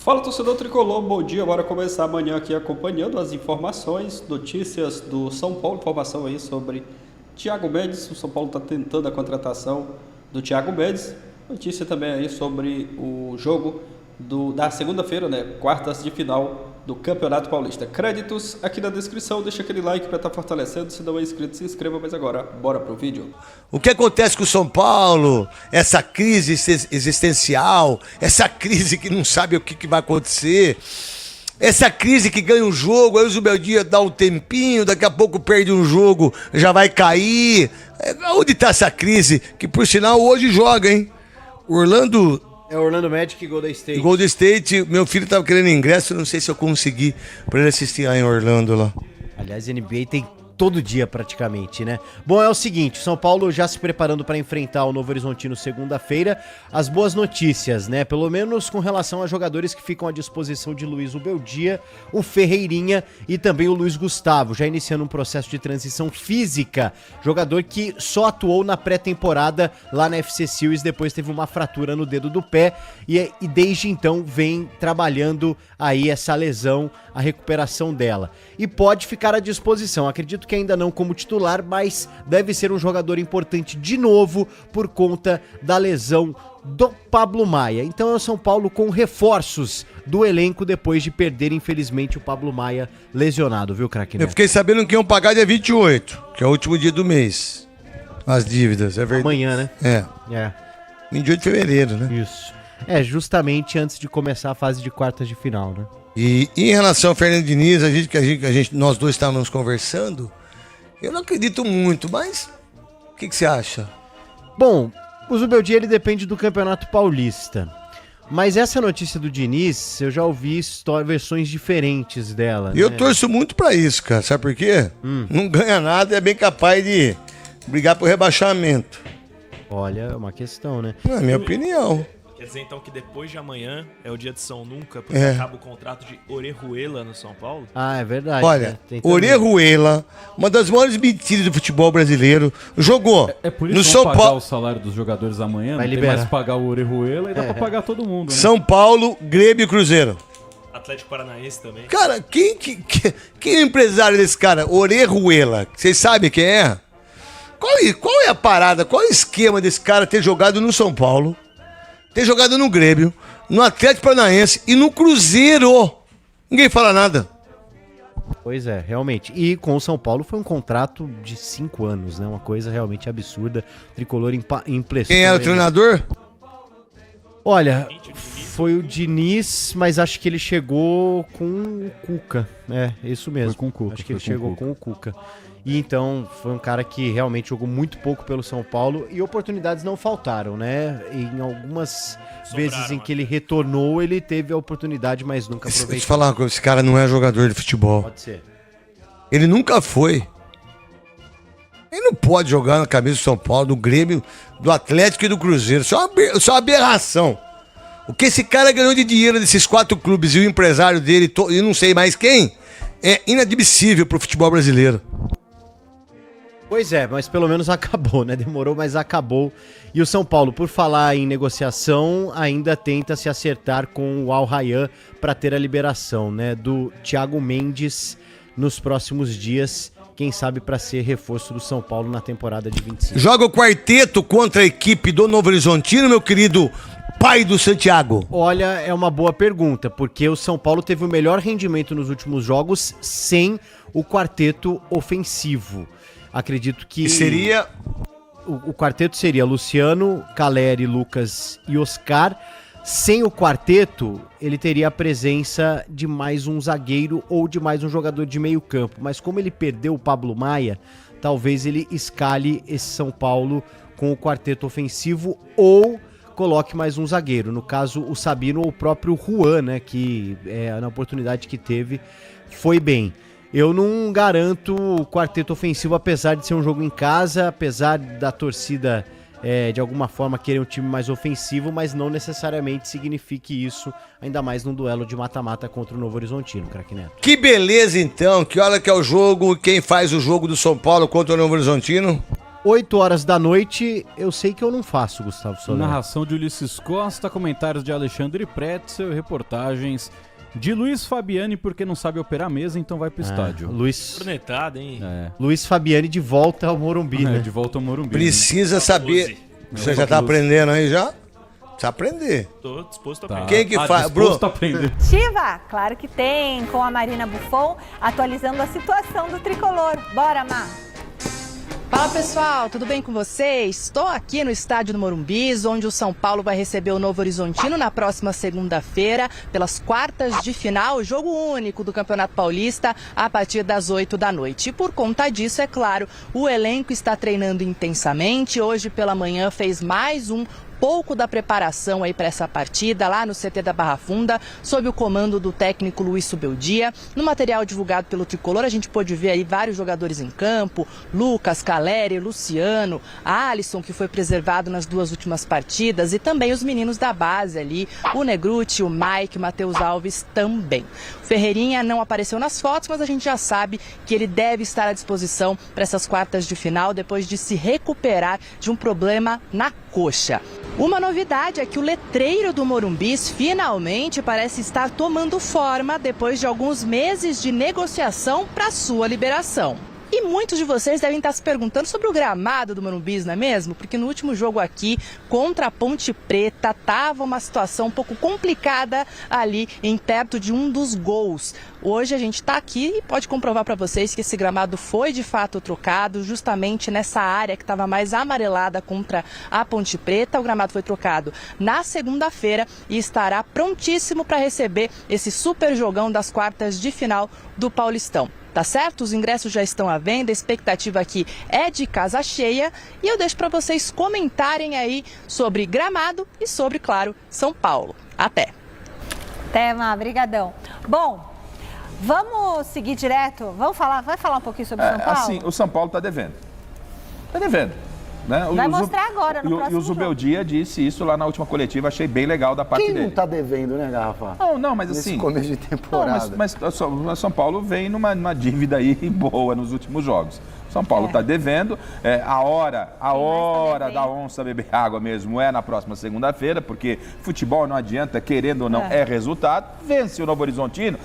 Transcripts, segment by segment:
Fala, torcedor tricolor, bom dia. Bora começar amanhã aqui acompanhando as informações, notícias do São Paulo, informação aí sobre Thiago Mendes. O São Paulo está tentando a contratação do Thiago Mendes. Notícia também aí sobre o jogo da segunda-feira, né? Quartas de final do Campeonato Paulista. Créditos aqui na descrição, deixa aquele like para estar fortalecendo. Se não é inscrito, se inscreva. Mas agora, bora pro vídeo. O que acontece com o São Paulo? Essa crise existencial, essa crise que não sabe o que vai acontecer, essa crise que ganha um jogo, aí o Zubeldia dá um tempinho, daqui a pouco perde um jogo, já vai cair. Onde tá essa crise? Que por sinal hoje joga, hein? Orlando Magic e Golden State. Golden State, meu filho tava querendo ingresso, não sei se eu consegui pra ele assistir lá em Orlando lá. Aliás, a NBA tem todo dia praticamente, né? Bom, é o seguinte, o São Paulo já se preparando para enfrentar o Novo Horizontino segunda-feira. As boas notícias, né? Pelo menos com relação a jogadores que ficam à disposição de Luiz Ubeldia, o Ferreirinha e também o Luiz Gustavo, já iniciando um processo de transição física. Jogador que só atuou na pré-temporada lá na FC Seals, depois teve uma fratura no dedo do pé e desde então vem trabalhando aí essa lesão, a recuperação dela. E pode ficar à disposição, acredito que ainda não como titular, mas deve ser um jogador importante de novo por conta da lesão do Pablo Maia. Então é o São Paulo com reforços do elenco depois de perder, infelizmente, o Pablo Maia lesionado, viu, craque Neto? Eu fiquei sabendo que iam pagar dia 28, que é o último dia do mês. As dívidas, é verdade. Amanhã, né? É. 28 de fevereiro, né? Isso. É, justamente antes de começar a fase de quartas de final, né? E em relação ao Fernando Diniz, nós dois estávamos conversando, eu não acredito muito, mas o que você acha? Bom, o Zubeldia ele depende do Campeonato Paulista. Mas essa notícia do Diniz, eu já ouvi versões diferentes dela. E eu torço muito pra isso, cara. Sabe por quê? Não ganha nada e é bem capaz de brigar por rebaixamento. Olha, é uma questão, né? É a minha opinião. Quer dizer, então, que depois de amanhã é o dia de São Nunca, porque acaba o contrato de Orejuela no São Paulo? Ah, é verdade. Olha, né? Orejuela, uma das maiores mentiras do futebol brasileiro, jogou É por isso no que São vão pagar Paulo, o salário dos jogadores amanhã, Vai não liberar. tem mais pagar o Orejuela e dá pra pagar todo mundo, né? São Paulo, Grêmio e Cruzeiro. Atlético Paranaense também. Cara, quem é o empresário desse cara? Orejuela. Vocês sabem quem é? Qual é a parada, qual é o esquema desse cara ter jogado no São Paulo, ter jogado no Grêmio, no Atlético Paranaense e no Cruzeiro? Ninguém fala nada. Pois é, realmente. E com o São Paulo foi um contrato de 5 anos, né? Uma coisa realmente absurda. Tricolor emprestou. Quem era o ele. treinador? Olha, foi o Diniz, mas acho que ele chegou com o Cuca. É, isso mesmo. Foi com o Cuca, Acho que ele foi com o chegou Cuca. com o Cuca. E então foi um cara que realmente jogou muito pouco pelo São Paulo e oportunidades não faltaram, né? Em algumas vezes em que ele retornou, ele teve a oportunidade, mas nunca Deixa eu te aproveitou. falar uma coisa, esse cara não é jogador de futebol. Pode ser. Ele nunca foi. Ele não pode jogar na camisa do São Paulo, do Grêmio, do Atlético e do Cruzeiro. Isso é uma aberração. O que esse cara ganhou de dinheiro desses 4 clubes e o empresário dele, e não sei mais quem, é inadmissível pro futebol brasileiro. Pois é, mas pelo menos acabou, né? Demorou, mas acabou. E o São Paulo, por falar em negociação, ainda tenta se acertar com o Al Rayyan para ter a liberação, né, do Thiago Mendes nos próximos dias, quem sabe para ser reforço do São Paulo na temporada de 25. Joga o quarteto contra a equipe do Novo Horizontino, meu querido pai do Santiago. Olha, é uma boa pergunta, porque o São Paulo teve o melhor rendimento nos últimos jogos sem o quarteto ofensivo. Acredito que... E seria... O quarteto seria Luciano, Caleri, Lucas e Oscar. Sem o quarteto, ele teria a presença de mais um zagueiro ou de mais um jogador de meio campo. Mas como ele perdeu o Pablo Maia, talvez ele escale esse São Paulo com o quarteto ofensivo ou coloque mais um zagueiro. No caso, o Sabino ou o próprio Juan, né, que na oportunidade que teve, foi bem. Eu não garanto o quarteto ofensivo, apesar de ser um jogo em casa, apesar da torcida de alguma forma querer um time mais ofensivo, mas não necessariamente signifique isso, ainda mais num duelo de mata-mata contra o Novo Horizontino, craque Neto. Que beleza então, que hora que é o jogo, quem faz o jogo do São Paulo contra o Novo Horizontino? 8 horas da noite, eu sei que eu não faço, Gustavo Soler. Narração de Ulisses Costa, comentários de Alexandre Pretzel, reportagens de Luiz Fabiani, porque não sabe operar a mesa, então vai pro estádio. Cornetado, hein? Luiz Fabiani de volta ao Morumbi, né? De volta ao Morumbi. Precisa saber. Você já tá aprendendo aí já? Precisa aprender. Tô disposto a aprender. Quem que faz, Bruno? Ativa? Claro que tem, com a Marina Buffon atualizando a situação do tricolor. Bora, Mar! Fala pessoal, tudo bem com vocês? Estou aqui no estádio do Morumbi, onde o São Paulo vai receber o Novo Horizontino na próxima segunda-feira, pelas quartas de final, jogo único do Campeonato Paulista, a partir das 8 da noite. E por conta disso, é claro, o elenco está treinando intensamente. Hoje pela manhã fez mais pouco da preparação aí para essa partida lá no CT da Barra Funda, sob o comando do técnico Luiz Subeldia. No material divulgado pelo Tricolor, a gente pôde ver aí vários jogadores em campo: Lucas, Caleri, Luciano, Alisson, que foi preservado nas 2 últimas partidas, e também os meninos da base ali, o Negruti, o Mike, o Matheus Alves também. O Ferreirinha não apareceu nas fotos, mas a gente já sabe que ele deve estar à disposição para essas quartas de final, depois de se recuperar de um problema na coxa. Uma novidade é que o letreiro do Morumbis finalmente parece estar tomando forma depois de alguns meses de negociação para sua liberação. E muitos de vocês devem estar se perguntando sobre o gramado do Morumbis, não é mesmo? Porque no último jogo aqui, contra a Ponte Preta, estava uma situação um pouco complicada ali, em perto de um dos gols. Hoje a gente está aqui e pode comprovar para vocês que esse gramado foi de fato trocado, justamente nessa área que estava mais amarelada contra a Ponte Preta. O gramado foi trocado na segunda-feira e estará prontíssimo para receber esse super jogão das quartas de final do Paulistão. Tá certo? Os ingressos já estão à venda, a expectativa aqui é de casa cheia e eu deixo para vocês comentarem aí sobre gramado e sobre, claro, São Paulo. Até! Até, Má, brigadão. Bom, vamos seguir direto, vai falar um pouquinho sobre o São Paulo? Assim, o São Paulo está devendo. Está devendo. Né? Vai mostrar agora, no próximo jogo. E o Zubeldia disse isso lá na última coletiva, achei bem legal da parte dele. Quem não tá devendo, né, Garrafa? Não, mas assim... Nesse começo de temporada. Não, mas o São Paulo vem numa dívida aí boa nos últimos jogos. São Paulo está devendo. A hora da onça beber água mesmo é na próxima segunda-feira, porque futebol não adianta, querendo ou não, é resultado. Vence o Novo Horizontino,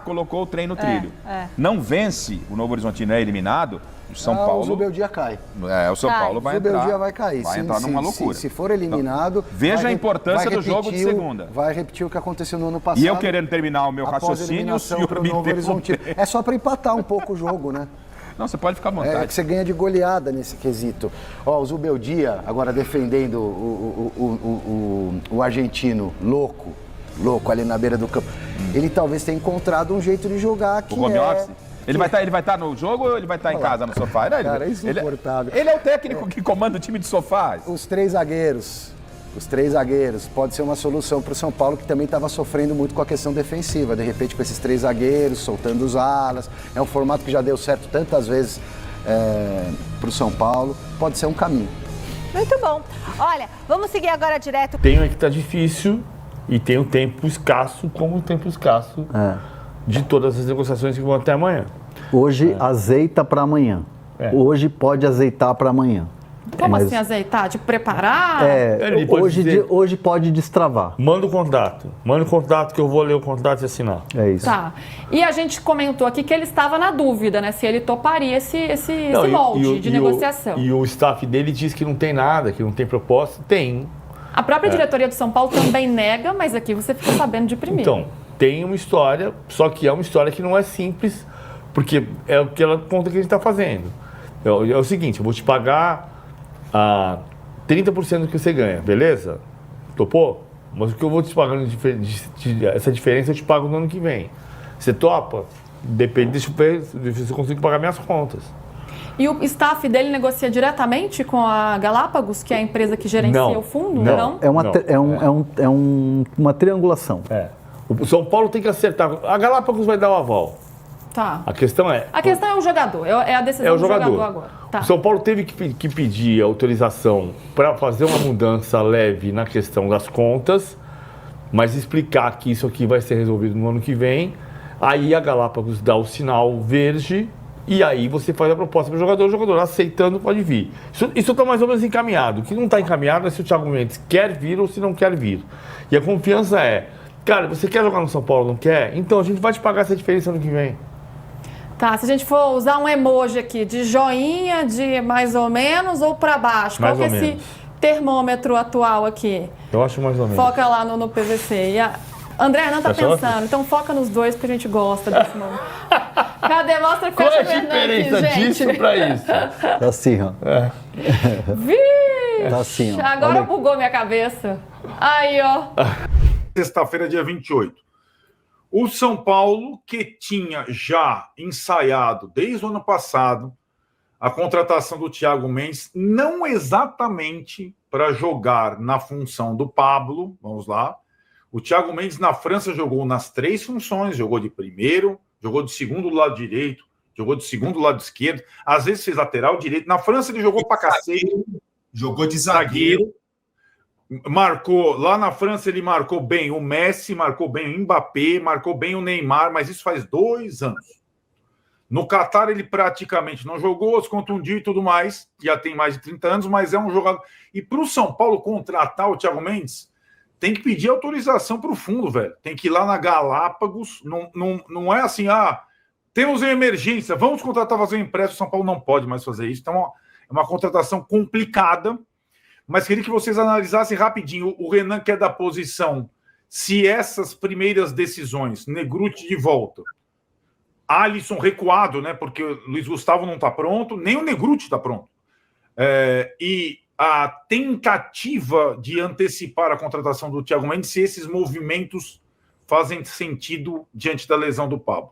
colocou o trem no trilho. Não vence, o Novo Horizontino é eliminado, o São Paulo... O Zubeldia cai. O São Paulo vai entrar... O Zubeldia vai cair. Vai entrar numa loucura. Se for eliminado... Então, veja a importância do jogo de segunda. Vai repetir o que aconteceu no ano passado. E eu querendo terminar o meu raciocínio, o senhor me interrompeu. É só para empatar um pouco o jogo, né? Não, você pode ficar à vontade. É que você ganha de goleada nesse quesito. O Zubeldia, agora defendendo o argentino louco ali na beira do campo, ele talvez tenha encontrado um jeito de jogar que o home office? Ele vai estar no jogo ou ele vai estar em casa no sofá? Cara, é insuportável. Ele é o técnico que comanda o time de sofá. Os três zagueiros, pode ser uma solução para o São Paulo, que também estava sofrendo muito com a questão defensiva. De repente, com esses 3 zagueiros, soltando os alas. É um formato que já deu certo tantas vezes para o São Paulo. Pode ser um caminho. Muito bom. Olha, vamos seguir agora direto. Tem que tá difícil e tem um tempo escasso, como o tempo escasso de todas as negociações que vão até amanhã. Hoje azeita para amanhã. Hoje pode azeitar para amanhã. Como assim azeitar? Tipo, preparar? Hoje pode destravar. Manda o contrato que eu vou ler o contrato e assinar. É isso. Tá. E a gente comentou aqui que ele estava na dúvida, né? Se ele toparia esse molde de negociação. E o staff dele diz que não tem nada, que não tem proposta. Tem. A própria diretoria do São Paulo também nega, mas aqui você fica sabendo de primeiro. Então, tem uma história, só que é uma história que não é simples, porque é aquela conta que a gente está fazendo. É o seguinte, eu vou te pagar 30% do que você ganha, beleza? Topou? Mas o que eu vou te pagar, essa diferença eu te pago no ano que vem. Você topa? Depende se eu consigo pagar minhas contas. E o staff dele negocia diretamente com a Galápagos, que é a empresa que gerencia o fundo? Não. É uma triangulação. O São Paulo tem que acertar. A Galápagos vai dar o aval. Tá. A questão é... A questão é o jogador, é a decisão do jogador agora. Tá. O São Paulo teve que pedir autorização para fazer uma mudança leve na questão das contas, mas explicar que isso aqui vai ser resolvido no ano que vem. Aí a Galápagos dá o sinal verde E aí você faz a proposta para o jogador aceitando pode vir. Isso está mais ou menos encaminhado. O que não está encaminhado é se o Thiago Mendes quer vir ou se não quer vir. E a confiança é, cara, você quer jogar no São Paulo, não quer? Então a gente vai te pagar essa diferença ano que vem. Tá, se a gente for usar um emoji aqui, de joinha, de mais ou menos ou para baixo, qual que é esse termômetro atual aqui? Eu acho mais ou menos. Foca lá no PVC. André não tá pensando, então foca nos dois porque a gente gosta desse momento. Cadê? Mostra qual é a diferença disso para isso? Tá assim, ó. Vixe! Tá assim, ó. Agora bugou minha cabeça. Aí, ó. Sexta-feira, dia 28. O São Paulo, que tinha já ensaiado desde o ano passado a contratação do Thiago Mendes, não exatamente para jogar na função do Pablo, vamos lá. O Thiago Mendes na França jogou nas 3 funções, jogou de primeiro, jogou de segundo do lado direito, jogou de segundo do lado esquerdo, às vezes fez lateral direito. Na França ele jogou pra cacete. Jogou de zagueiro. Marcou, lá na França ele marcou bem o Messi, marcou bem o Mbappé, marcou bem o Neymar, mas isso faz 2 anos. No Qatar ele praticamente não jogou, se contundiu e tudo mais, já tem mais de 30 anos, mas é um jogador... E para o São Paulo contratar o Thiago Mendes, tem que pedir autorização para o fundo, velho. Tem que ir lá na Galápagos, não é assim, temos uma emergência, vamos contratar, fazer um empréstimo, o São Paulo não pode mais fazer isso, então é uma contratação complicada. Mas queria que vocês analisassem rapidinho. O Renan quer da posição. Se essas primeiras decisões, Negrutti de volta, Alisson recuado, né? Porque o Luiz Gustavo não está pronto, nem o Negrutti está pronto. E a tentativa de antecipar a contratação do Thiago Mendes, se esses movimentos fazem sentido diante da lesão do Pablo.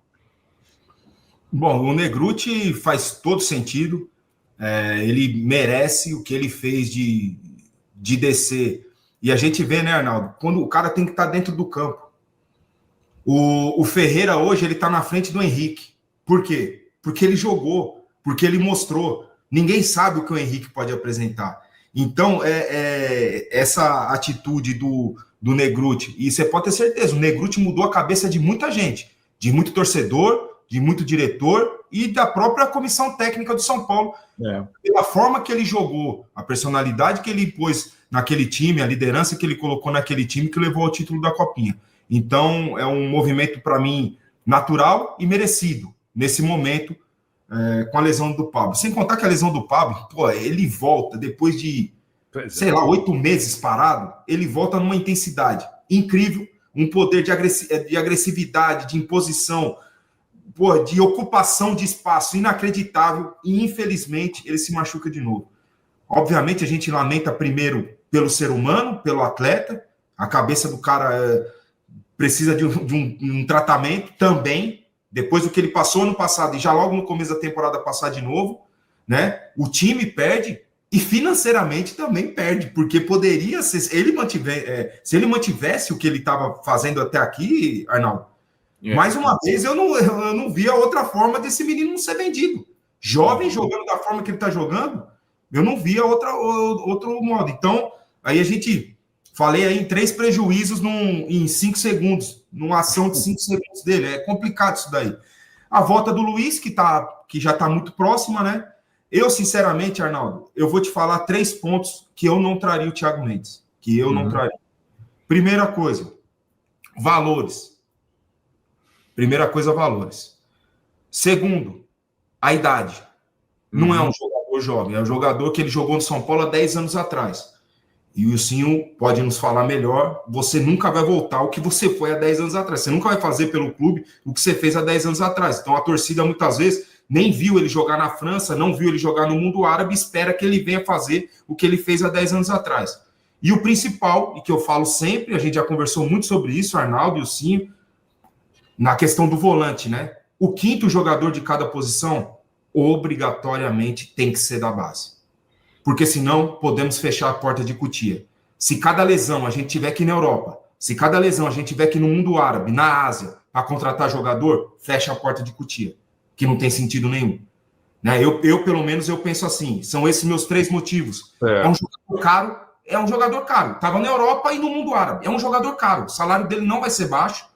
Bom, o Negrutti faz todo sentido. Ele merece o que ele fez de descer. E a gente vê, né, Arnaldo, quando o cara tem que estar dentro do campo. O Ferreira hoje, ele está na frente do Henrique. Por quê? Porque ele jogou, porque ele mostrou. Ninguém sabe o que o Henrique pode apresentar. Então, essa atitude do Negrutti, e você pode ter certeza, o Negrutti mudou a cabeça de muita gente, de muito torcedor, de muito diretor e da própria comissão técnica do São Paulo. Pela forma que ele jogou, a personalidade que ele pôs naquele time, a liderança que ele colocou naquele time que levou ao título da Copinha. Então, é um movimento, para mim, natural e merecido, nesse momento, com a lesão do Pablo. Sem contar que a lesão do Pablo, ele volta depois de, 8 meses parado, ele volta numa intensidade incrível, um poder de agressividade, de imposição, de ocupação de espaço inacreditável, e infelizmente ele se machuca de novo. Obviamente a gente lamenta primeiro pelo ser humano, pelo atleta, a cabeça do cara precisa de um tratamento também, depois do que ele passou no passado e já logo no começo da temporada passar de novo, né? O time perde e financeiramente também perde, porque poderia ser, se ele mantivesse o que ele estava fazendo até aqui, Arnaldo, mais uma vez, eu não via outra forma desse menino não ser vendido. Jovem, jogando da forma que ele está jogando, eu não via outro modo. Então, aí a gente... Falei aí em 3 prejuízos em 5 segundos, numa ação de 5 segundos dele. É complicado isso daí. A volta do Luiz, que já está muito próxima, né? Eu, sinceramente, Arnaldo, eu vou te falar 3 pontos que eu não traria o Thiago Mendes. Que eu não traria. Primeira coisa, valores. Segundo, a idade. Não é um jogador jovem, é um jogador que ele jogou no São Paulo há 10 anos atrás. E o Wilsinho pode nos falar melhor, você nunca vai voltar ao que você foi há 10 anos atrás. Você nunca vai fazer pelo clube o que você fez há 10 anos atrás. Então a torcida muitas vezes nem viu ele jogar na França, não viu ele jogar no mundo árabe, espera que ele venha fazer o que ele fez há 10 anos atrás. E o principal, e que eu falo sempre, a gente já conversou muito sobre isso, Arnaldo e Wilsinho, na questão do volante, né? O 5º jogador de cada posição obrigatoriamente tem que ser da base. Porque senão podemos fechar a porta de Cotia. Se cada lesão a gente tiver que ir na Europa, se cada lesão a gente tiver que ir no mundo árabe, na Ásia, para contratar jogador, fecha a porta de Cotia, que não tem sentido nenhum. Né? Eu, pelo menos, eu penso assim, são esses meus 3 motivos. É um jogador caro, estava na Europa e no mundo árabe, é um jogador caro, o salário dele não vai ser baixo,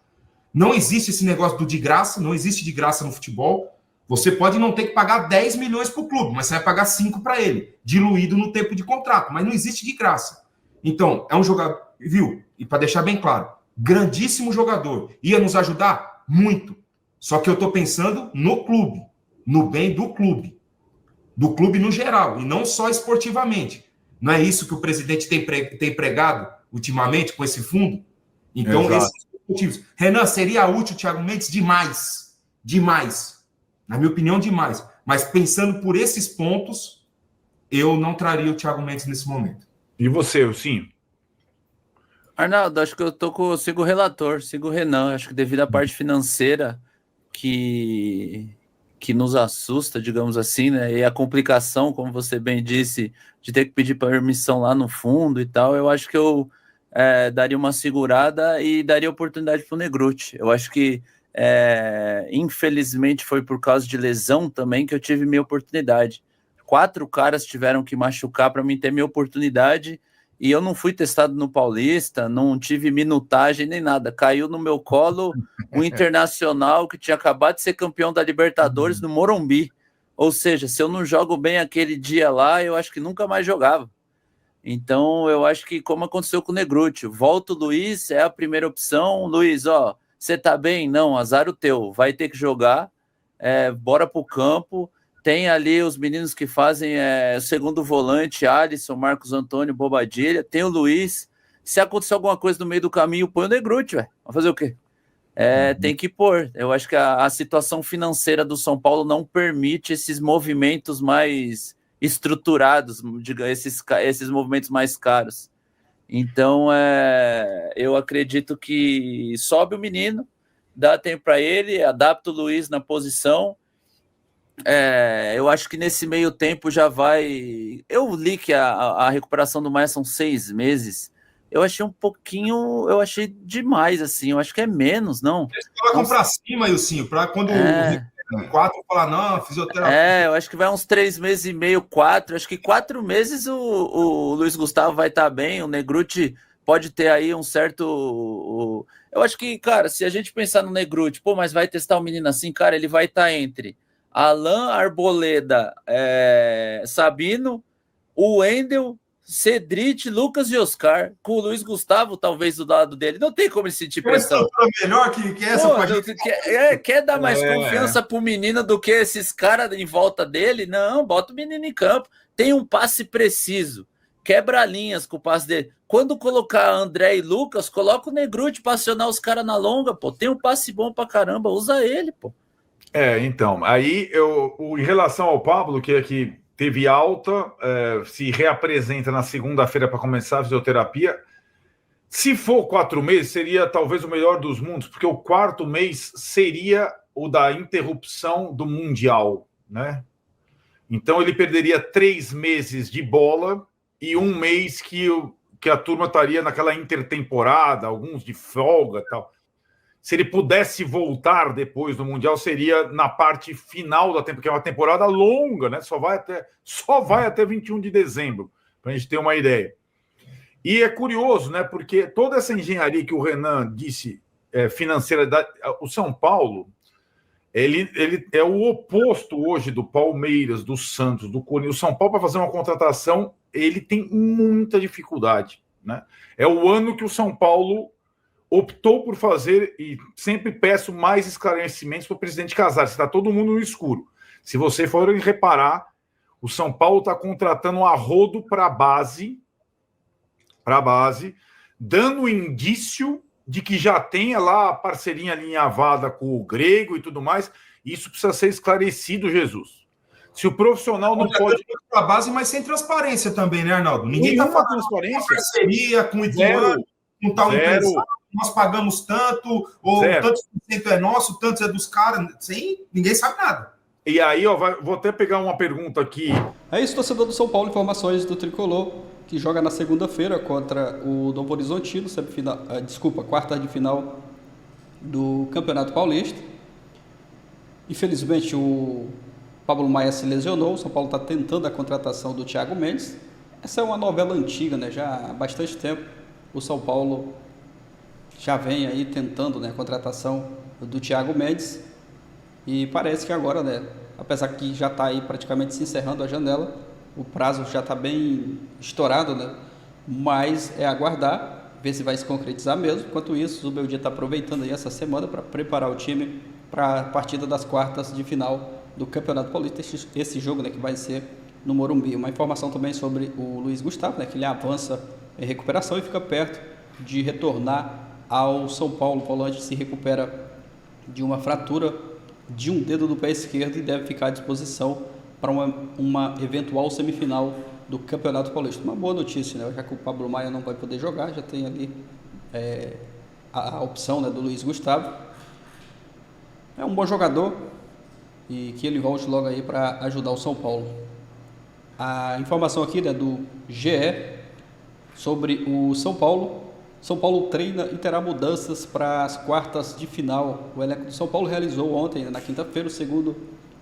não existe esse negócio do de graça, não existe de graça no futebol, Você pode não ter que pagar 10 milhões para o clube, mas você vai pagar 5 para ele, diluído no tempo de contrato, mas não existe de graça. Então, é um jogador, viu? E para deixar bem claro, grandíssimo jogador, ia nos ajudar? Muito. Só que eu estou pensando no clube, no bem do clube no geral, e não só esportivamente. Não é isso que o presidente tem pregado ultimamente com esse fundo? Então, esses motivos. Renan, seria útil o Thiago Mendes? Demais. Demais. Na minha opinião, demais. Mas pensando por esses pontos, eu não traria o Thiago Mendes nesse momento. E você, sim? Arnaldo, acho que eu sigo o relator, sigo o Renan. Acho que devido à parte financeira que nos assusta, digamos assim, né? E a complicação, como você bem disse, de ter que pedir permissão lá no fundo e tal, eu acho que eu daria uma segurada e daria oportunidade para o Negrutti. Eu acho que, infelizmente, foi por causa de lesão também que eu tive minha oportunidade. 4 caras tiveram que machucar para mim ter minha oportunidade e eu não fui testado no Paulista, não tive minutagem nem nada. Caiu no meu colo o Internacional, que tinha acabado de ser campeão da Libertadores no Morumbi. Ou seja, se eu não jogo bem aquele dia lá, eu acho que nunca mais jogava. Então, eu acho que, como aconteceu com o Negrutti, volta o Luiz, é a primeira opção. Luiz, você tá bem? Não, azar o teu, vai ter que jogar, bora pro campo. Tem ali os meninos que fazem o segundo volante, Alisson, Marcos Antônio, Bobadilha. Tem o Luiz. Se acontecer alguma coisa no meio do caminho, põe o Negrutti, velho. Vai fazer o quê? Tem que pôr. Eu acho que a situação financeira do São Paulo não permite esses movimentos mais estruturados, diga, esses movimentos mais caros. Então, eu acredito que sobe o menino, dá tempo para ele, adapta o Luiz na posição. Eu acho que nesse meio tempo já vai... Eu li que a recuperação do Maia são 6 meses. Eu achei eu achei demais, assim. Eu acho que é menos, não? Eles colocam para cima, Ilcinho, para quando o 4 falar, não, fisioterapia. Eu acho que vai uns 3 meses e meio, 4. Acho que 4 meses o Luiz Gustavo vai estar bem, o Negrutti pode ter aí um certo... Eu acho que, cara, se a gente pensar no Negrutti, mas vai testar o menino assim, cara, ele vai estar entre Alan, Arboleda, Sabino, o Wendel, Cedric, Lucas e Oscar, com o Luiz Gustavo talvez do lado dele. Não tem como ele sentir pressão. Melhor que essa. Quer dar mais confiança pro menino do que esses caras em volta dele? Não, bota o menino em campo. Tem um passe preciso. Quebra linhas com o passe dele. Quando colocar André e Lucas, coloca o Negrutti para acionar os caras na longa, pô. Tem um passe bom pra caramba, usa ele, pô. Então, aí em relação ao Pablo, que teve alta, se reapresenta na segunda-feira para começar a fisioterapia. Se for 4 meses, seria talvez o melhor dos mundos, porque o 4º mês seria o da interrupção do Mundial, né? Então ele perderia 3 meses de bola e 1 mês que a turma estaria naquela intertemporada, alguns de folga e tal. Se ele pudesse voltar depois do Mundial, seria na parte final da temporada, porque é uma temporada longa, né? Só vai até 21 de dezembro, para a gente ter uma ideia. E é curioso, né? Porque toda essa engenharia que o Renan disse, financeira, o São Paulo, ele é o oposto hoje do Palmeiras, do Santos, do Corinthians. O São Paulo, para fazer uma contratação, ele tem muita dificuldade, né? É o ano que o São Paulo optou por fazer, e sempre peço mais esclarecimentos para o presidente Casares, está todo mundo no escuro. Se você for reparar, o São Paulo está contratando um arrodo para a base, dando indício de que já tenha lá a parceirinha alinhavada com o Grego e tudo mais. Isso precisa ser esclarecido, Jesus. Se o profissional não pode... Para a base, mas sem transparência também, né, Arnaldo? Ninguém está falando transparência. Parceria com o Idiano, com tal empresa. Nós pagamos tanto, ou tantos por cento é nosso, tantos é dos caras, ninguém sabe nada. E aí, vou até pegar uma pergunta aqui. É isso, torcedor do São Paulo, informações do Tricolor, que joga na segunda-feira contra o Novo Horizontino, quarta de final do Campeonato Paulista. Infelizmente, o Pablo Maia se lesionou, o São Paulo está tentando a contratação do Thiago Mendes. Essa é uma novela antiga, né? Já há bastante tempo o São Paulo já vem aí tentando, né, a contratação do Thiago Mendes, e parece que agora, né, apesar que já está aí praticamente se encerrando a janela, o prazo já está bem estourado, né? Mas é aguardar, ver se vai se concretizar mesmo. Enquanto isso, o Zubeldia está aproveitando aí essa semana para preparar o time para a partida das quartas de final do Campeonato Paulista, esse jogo, né, que vai ser no Morumbi. Uma informação também sobre o Luiz Gustavo, né, que ele avança em recuperação e fica perto de retornar ao São Paulo. O volante se recupera de uma fratura de um dedo do pé esquerdo e deve ficar à disposição para uma eventual semifinal do Campeonato Paulista. Uma boa notícia, né? Já que o Pablo Maia não vai poder jogar, já tem ali a opção, né, do Luiz Gustavo. É um bom jogador e que ele volte logo aí para ajudar o São Paulo. A informação aqui, né, do GE sobre o São Paulo. São Paulo treina e terá mudanças para as quartas de final. O elenco do São Paulo realizou ontem, na quinta-feira, o segundo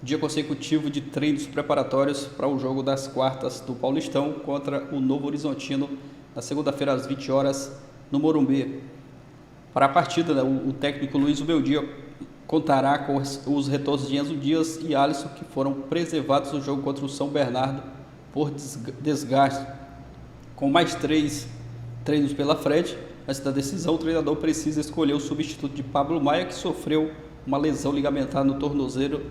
dia consecutivo de treinos preparatórios para o jogo das quartas do Paulistão contra o Novo Horizontino, na segunda-feira às 20 horas no Morumbi. Para a partida, né, o técnico Luiz Zubeldia contará com os retornos de Enzo Dias e Alisson, que foram preservados no jogo contra o São Bernardo por desgaste. Com mais 3 treinos pela frente, antes da decisão, o treinador precisa escolher o substituto de Pablo Maia, que sofreu uma lesão ligamentar no tornozelo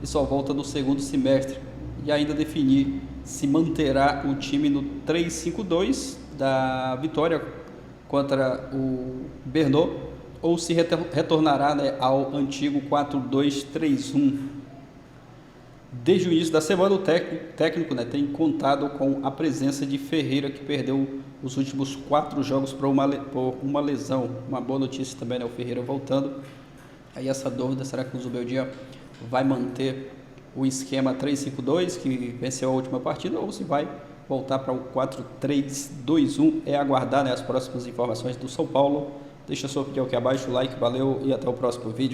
e só volta no segundo semestre. E ainda definir se manterá o time no 3-5-2 da vitória contra o Bernô ou se retornará, né, ao antigo 4-2-3-1. Desde o início da semana, o técnico, né, tem contado com a presença de Ferreira, que perdeu os últimos 4 jogos por uma lesão. Uma boa notícia também, né, o Ferreira voltando. Aí essa dúvida, será que o Zubeldia vai manter o esquema 3-5-2, que venceu a última partida, ou se vai voltar para o 4-3-2-1? É aguardar, né, as próximas informações do São Paulo. Deixa sua opinião aqui abaixo, like, valeu e até o próximo vídeo.